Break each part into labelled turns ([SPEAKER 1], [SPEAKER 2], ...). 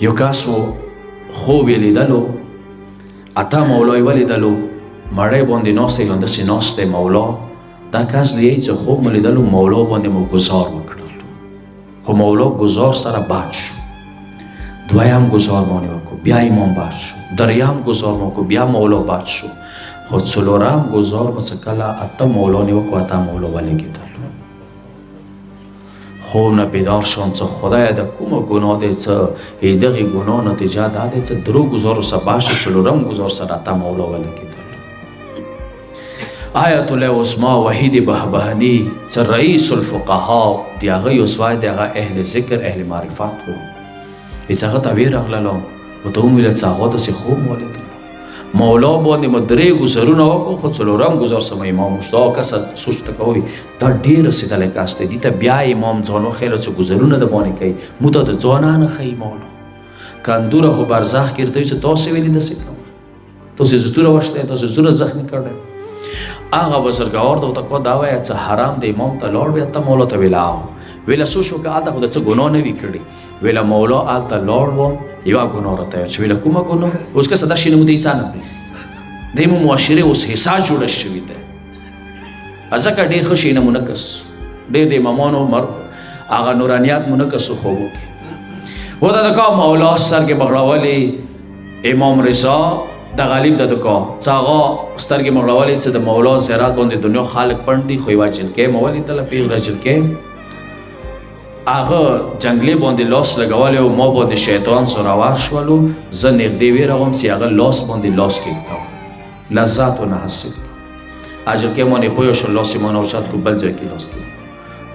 [SPEAKER 1] یو کاسو خوب یې لیدلو اته مولا یې ولیدلو مړی باندې ناست دی همداسې ناست دی مولا دا کس دی چې خوب مو لیدلو مولا باندې مو ګزار وکړل خو مولا ګزار سره باد شو دویم ګزار باندې وکړو بیا امام باد شو دریم ګزار مو وکړو بیا مولا باد شو خو څلورم ګزار مو چې کله اته مولا نه وکړو اته مولا ولګېدل خوب نه بیدار شوم چې خدایه د کومه ګناه دی چې دغې ګناه نتیجه دا دی چې درو ګزارو سبا شو څلورم ګزار سره اته مولا ولګېدل آیت الله عظما وحید بهبهانی چې رئیس الفقها د هغه یو سوای د هغه اهل ذکر اهل معرفت و هېڅ هغه ته ویې راغللو ورته ومویل چې هغه داسې خوب مو ولیدلو مولا باندې مو درې ګزارونه وکړو خو څلورم ګزار سمه امام وشو دا کسه سوچ ته کوئ دا ډېر رسېدلی کس دی دې ته بیا امام ځان وښیله چې ګزارونه د باندې کوي موږ ته د ځوانانه ښیي مولا که اندوره خو برزخ کې ورته وي چې تاسې ویلي داسې کوم تاسې زه توره وشتی تاسې زوره زخمي کړی هغه بزرګوار ته ورته کو دا وایه چې حرام د امام ته لاړ بیا ته مولا ته ویله ویله څه شو که هلته خو د څه ګناه نه وي کړي ویله مولا هلته لاړ وم یوه ګناه راته یاد شو ویله کومه ګناه اوس که څه دا شي نه مو د حسا نه پرېږدي دی مو معاشرې اوس حسا جوړه شوي دی ځکه ډېر ښه شي نمونه کس ډېر د امامانو هغه نورانیات منعکسو خوبو کې و دا کا مولا سترګې بغړولې امام رضا د غالب د کا چې هغه سترګې بغړولې چې د مولا زیارت باندې دنیا خلک پڼ دي خو یوه جلکۍ مو ولیدله پیغله جلکۍ هغه جنګلې باندې لاس لګولی او ما باندې شیطان زورور شولو زه نږدې ویرغم چې هغه لاس باندې لاس کېږدم لذت ونه حاصل کړم جلکۍ باندې پوه شو لاس یې ما نه اوچت کړو بل ځای کې لاس کېږدم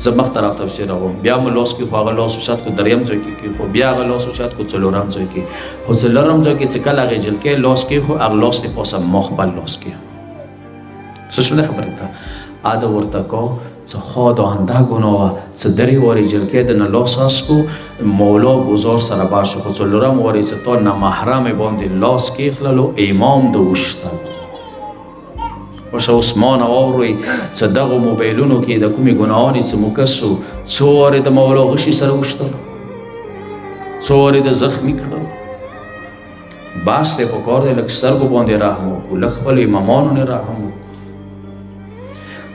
[SPEAKER 1] زه مخ طرف ته پسې راغلم بیا مو لاس کېښو هغه لاس اوچت کړو دریم ځای کې کېښو بیا هغه لاس اوچت کړو څلورم ځای کې خو څلورم ځای کې چې کله هغې جلکۍ لاس کېښو هغه لاس د پاسه ما خپل لاس کېښو څه شوله خبرې ته اده ورته کو چې خوا دا همدا ګناه وه چې درې وارې جلکۍ د نه لاس اس کړو مولا ګزار سره بار شو خو څلورم وارې چې تا نامحرمې باندې لاس کېښللو امام د وشتل ورشه اوس ما نه واورئ چې دغو موبایلونو کې د کومې ګناهانې چې مو کس شو څو وارې د مولا غشي سره وشتلو څو وارې د زخمي کړلو باس دی په کار دی لږ سترګو باندې رحم وکړو لږ خپلو امامانو نه رحم وکړو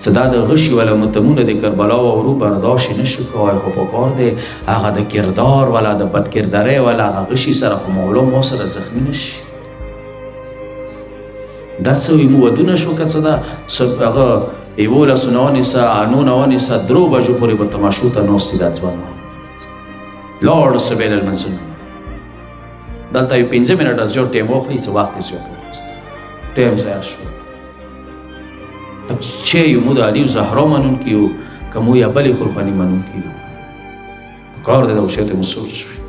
[SPEAKER 1] چې دا د غشي والا متمونه د کربلا ورو برداشت نه شو کوی خو په کار دی هغه د کردار والا د بدکردارۍ والا هغه غشي سره خو مولا ما سره زخمي نه شي دا څه وي مو ودونه شو که څه ده هغه یولسو نه ونیسه انو نه ونیسه درو بجو پورې به تماشو ته ناست دي دا ځوانان لاړو سبیل المنزلونه دلته یو 15 منټه زیات ټایم واخلي چې وخت یې زیات واخیست ټایم ضایع شو چې یو مو د علي زهرا منونکي یو که مو یا بلې خلقاني منونکي یو په کار دی دغو شی ته مو سوچ وي